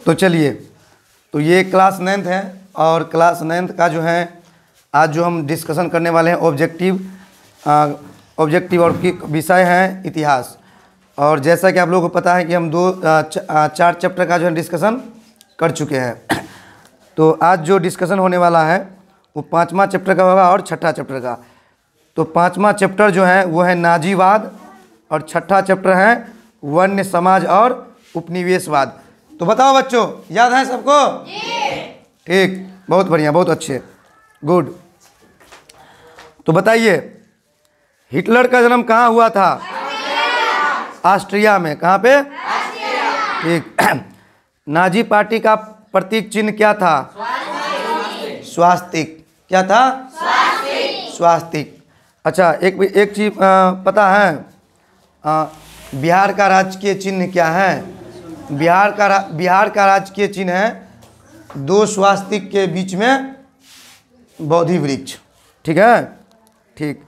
तो चलिए, तो ये क्लास 9th है और क्लास 9th का जो है आज जो हम डिस्कशन करने वाले हैं ऑब्जेक्टिव और विषय है इतिहास। और जैसा कि आप लोगों को पता है कि हम 4 चैप्टर का जो है डिस्कशन कर चुके हैं। तो आज जो डिस्कशन होने वाला है वो 5वां चैप्टर का होगा और 6ठा चैप्टर का। तो 5वां चैप्टर जो है वो है नाजीवाद और 6ठा चैप्टर है वन्य समाज और उपनिवेशवाद। तो बताओ बच्चों, याद है सबको? ठीक, बहुत बढ़िया, बहुत अच्छे, गुड। तो बताइए, हिटलर का जन्म कहाँ हुआ था? ऑस्ट्रिया में। कहाँ पे? ठीक। नाजी पार्टी का प्रतीक चिन्ह क्या था? स्वास्तिक। क्या था? स्वास्तिक। अच्छा, एक चीज पता है, बिहार का राजकीय चिन्ह क्या है? बिहार का राजकीय चिन्ह है 2 स्वास्तिक के बीच में बोधि वृक्ष। ठीक है, ठीक।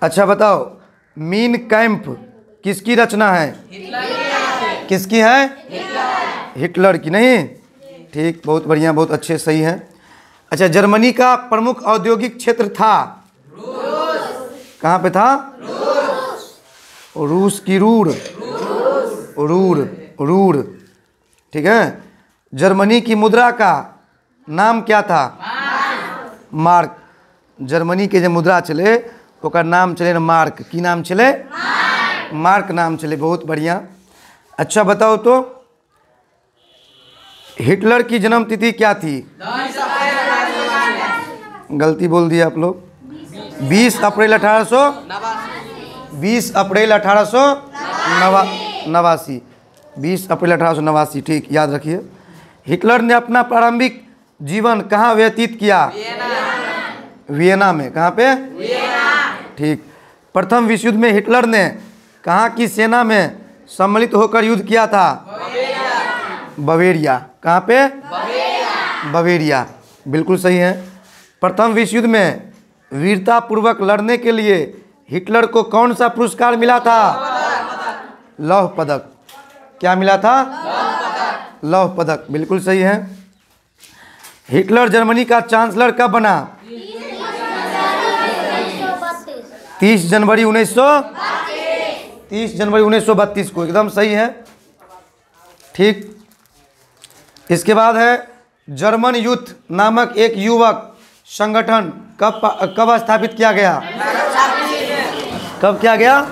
अच्छा बताओ, मीन कैंप किसकी रचना है? किसकी है? हिटलर की। नहीं? ठीक, बहुत बढ़िया, बहुत अच्छे, सही है। अच्छा, जर्मनी का प्रमुख औद्योगिक क्षेत्र था? कहाँ पे था? रूस की रूर। ठीक है। जर्मनी की मुद्रा का नाम क्या था? मार्क। जर्मनी के जो मुद्रा चले ओकर नाम चले मार्क। की नाम चले? मार्क नाम चले। बहुत बढ़िया। अच्छा बताओ तो, हिटलर की जन्म तिथि क्या थी? गलती बोल दिया आप लोग। 20 अप्रैल 1889। 20 अप्रैल 1889। ठीक, याद रखिए। हिटलर ने अपना प्रारंभिक जीवन कहाँ व्यतीत किया? वियना में। कहाँ पे? ठीक। प्रथम विश्व युद्ध में हिटलर ने कहाँ की सेना में सम्मिलित होकर युद्ध किया था? बवेरिया। कहाँ पे? बवेरिया, बिल्कुल सही है। प्रथम विश्व युद्ध में वीरतापूर्वक लड़ने के लिए हिटलर को कौन सा पुरस्कार मिला था? लौह पदक। क्या मिला था? लौह पदक, बिल्कुल सही है। हिटलर जर्मनी का चांसलर कब बना? 30 जनवरी 1932 को। एकदम सही है। ठीक। इसके बाद है जर्मन यूथ नामक एक युवक संगठन कब स्थापित किया गया? कब किया गया?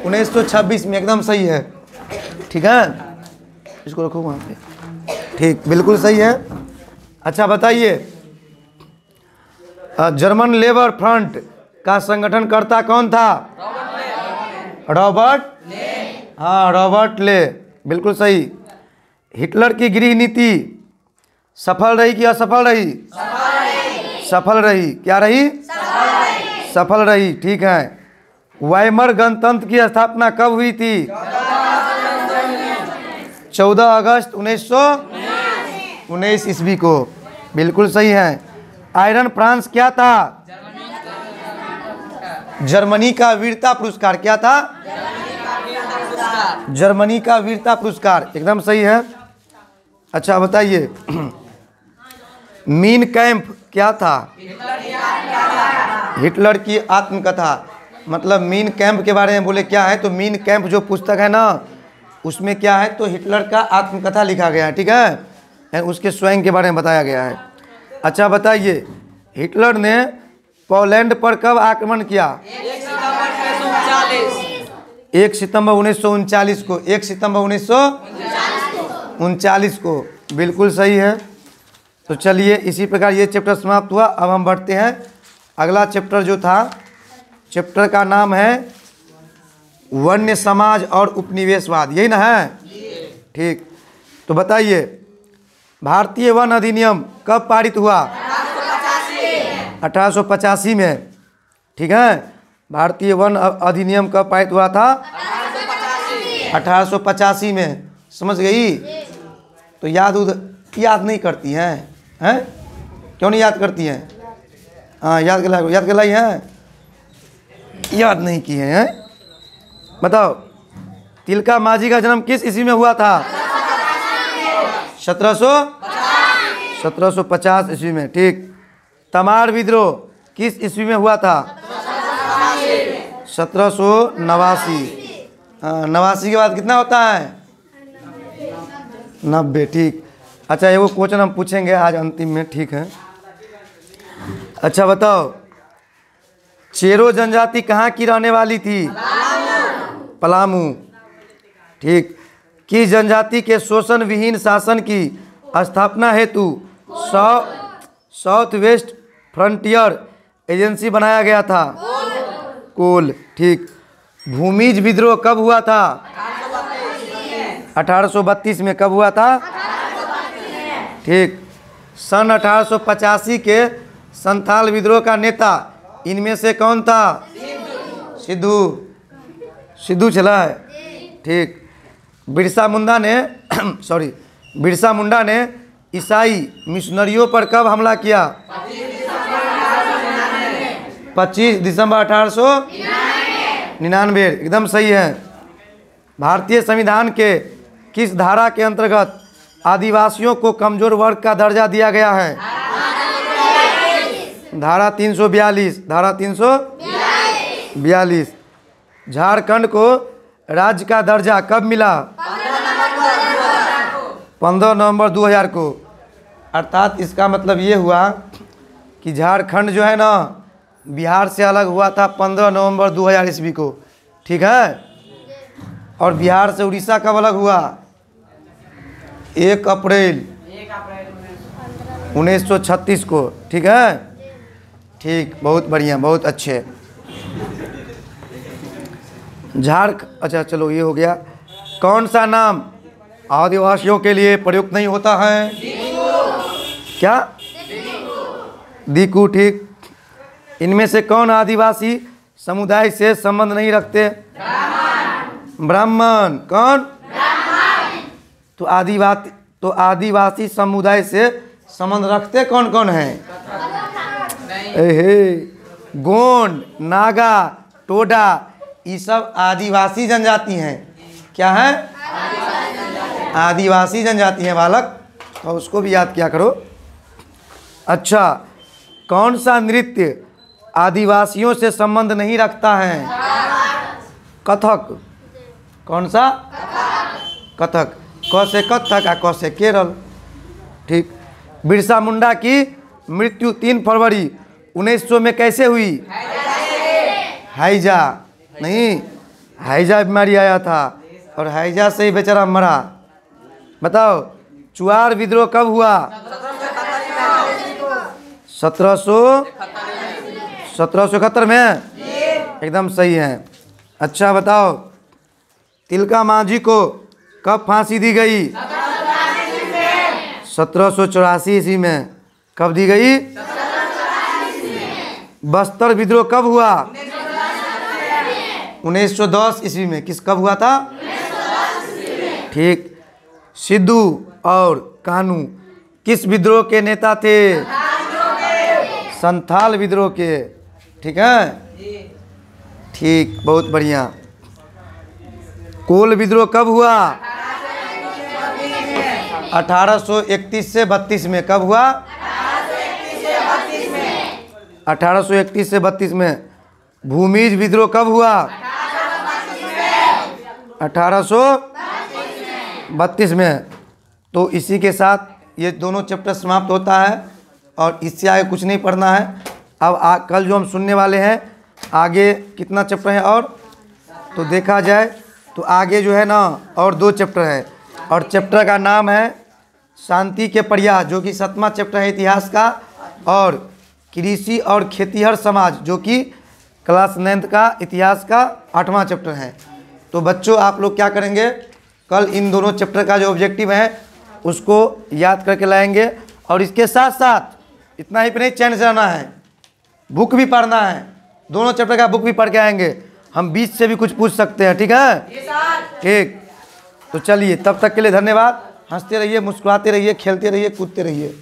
1926 में। एकदम सही है। ठीक है, इसको रखो वहाँ पे। ठीक, बिल्कुल सही है। अच्छा बताइए, जर्मन लेबर फ्रंट का संगठनकर्ता कौन था? रॉबर्ट। हाँ, रॉबर्ट ले, बिल्कुल सही। हिटलर की गृह नीति सफल रही कि असफल रही? सफल रही। क्या रही? सफल रही। ठीक है। वाइमर गणतंत्र की स्थापना कब हुई थी? 14 अगस्त 1919 ईस्वी को। बिल्कुल सही है। आयरन फ्रांस क्या था? जर्मनी का वीरता पुरस्कार। क्या था? जर्मनी का वीरता पुरस्कार। एकदम सही है। अच्छा बताइए, मीन कैंप क्या था? हिटलर की आत्मकथा। मतलब मीन कैंप के बारे में बोले क्या है, तो मीन कैंप जो पुस्तक है ना, उसमें क्या है, तो हिटलर का आत्मकथा लिखा गया है। ठीक है, उसके स्वयं के बारे में बताया गया है। अच्छा बताइए, हिटलर ने पोलैंड पर कब आक्रमण किया? 1 सितंबर 1939 को। 1 सितंबर 1939 को। बिल्कुल सही है। तो चलिए, इसी प्रकार ये चैप्टर समाप्त हुआ। अब हम बढ़ते हैं अगला चैप्टर जो था, चैप्टर का नाम है वन्य समाज और उपनिवेशवाद। यही ना है? ठीक। तो बताइए, भारतीय वन अधिनियम कब पारित हुआ? 1885 में। ठीक है। भारतीय वन अधिनियम कब पारित हुआ था? 1885 में। समझ गई? तो याद नहीं करती हैं? क्यों नहीं याद करती हैं? हाँ, याद कराई है? याद नहीं की है? बताओ, तिलका मांझी का जन्म किस ईस्वी में हुआ था? 1750 ईस्वी में। ठीक। तमार विद्रोह किस ईस्वी में हुआ था? 1789। 89 के बाद कितना होता है? 90। ठीक। अच्छा, ये वो क्वेश्चन हम पूछेंगे आज अंतिम में। ठीक है। अच्छा बताओ, चेरो जनजाति कहाँ की रहने वाली थी? पलामू। ठीक। किस जनजाति के शोषण विहीन शासन की स्थापना हेतु साउथ वेस्ट फ्रंटियर एजेंसी बनाया गया था? कोल। ठीक। भूमिज विद्रोह कब हुआ था? 1832 में। कब हुआ था? ठीक। सन 1885 के संथाल विद्रोह का नेता इनमें से कौन था? सिद्धू चला है। ठीक। बिरसा मुंडा ने ईसाई मिशनरियों पर कब हमला किया? 25 दिसंबर 1899। एकदम सही है। भारतीय संविधान के किस धारा के अंतर्गत आदिवासियों को कमजोर वर्ग का दर्जा दिया गया है? धारा 342। धारा 342। झारखंड को राज्य का दर्जा कब मिला? 15 नवंबर 2000 को। अर्थात इसका मतलब ये हुआ कि झारखंड जो है ना, बिहार से अलग हुआ था 15 नवंबर 2000 ईस्वी को। ठीक है। और बिहार से उड़ीसा कब अलग हुआ? 1 अप्रैल 1936 को। ठीक है। ठीक। बहुत बढ़िया, बहुत अच्छे। अच्छा चलो, ये हो गया। कौन सा नाम आदिवासियों के लिए प्रयुक्त नहीं होता है? क्या? दीकू। ठीक। इनमें से कौन आदिवासी समुदाय से संबंध नहीं रखते? ब्राह्मण। कौन? तो आदिवासी समुदाय से संबंध रखते कौन कौन है? गोंड, नागा, टोडा, ये सब आदिवासी जनजाति हैं। क्या है? आदिवासी जनजाति हैं बालक, तो उसको भी याद किया करो। अच्छा, कौन सा नृत्य आदिवासियों से संबंध नहीं रखता है? कथक। कौन सा? कथक। क से कथक और क से केरल। ठीक। बिरसा मुंडा की मृत्यु 3 फरवरी 1900 में कैसे हुई? हैजा। नहीं, हैजा बीमारी आया था और हैजा से ही बेचारा मरा। बताओ, चुआर विद्रोह कब हुआ? 1771 में। एकदम सही है। अच्छा बताओ, तिलका मांझी को कब फांसी दी गई? 1784 ईस्वी में। कब दी गई? बस्तर विद्रोह कब हुआ? 1910 ईस्वी में। कब हुआ था? ठीक। सिद्धू और कानू किस विद्रोह के नेता थे? संथाल विद्रोह के। ठीक है। ठीक। बहुत बढ़िया। कोल विद्रोह कब हुआ? 1831 से 32 में। कब हुआ? 1831 से 32 में। भूमिज विद्रोह कब हुआ? 1832 में। तो इसी के साथ ये दोनों चैप्टर समाप्त होता है और इससे आगे कुछ नहीं पढ़ना है। अब कल जो हम सुनने वाले हैं, आगे कितना चैप्टर है और तो देखा जाए तो आगे जो है ना और 2 चैप्टर है, और चैप्टर का नाम है शांति के प्रयास, जो कि 7वां चैप्टर है इतिहास का, और कृषि और खेतीहर समाज, जो कि क्लास 9th का इतिहास का 8वां चैप्टर है। तो बच्चों, आप लोग क्या करेंगे, कल इन दोनों चैप्टर का जो ऑब्जेक्टिव है उसको याद करके लाएंगे, और इसके साथ साथ इतना ही पे नहीं चैन से रहना है, बुक भी पढ़ना है। दोनों चैप्टर का बुक भी पढ़ के आएंगे, हम बीच से भी कुछ पूछ सकते हैं। ठीक है। ठीक। तो चलिए, तब तक के लिए धन्यवाद। हंसते रहिए, मुस्कुराते रहिए, खेलते रहिए, कूदते रहिए।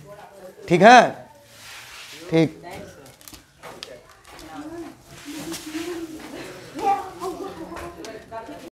ठीक है। ठीक।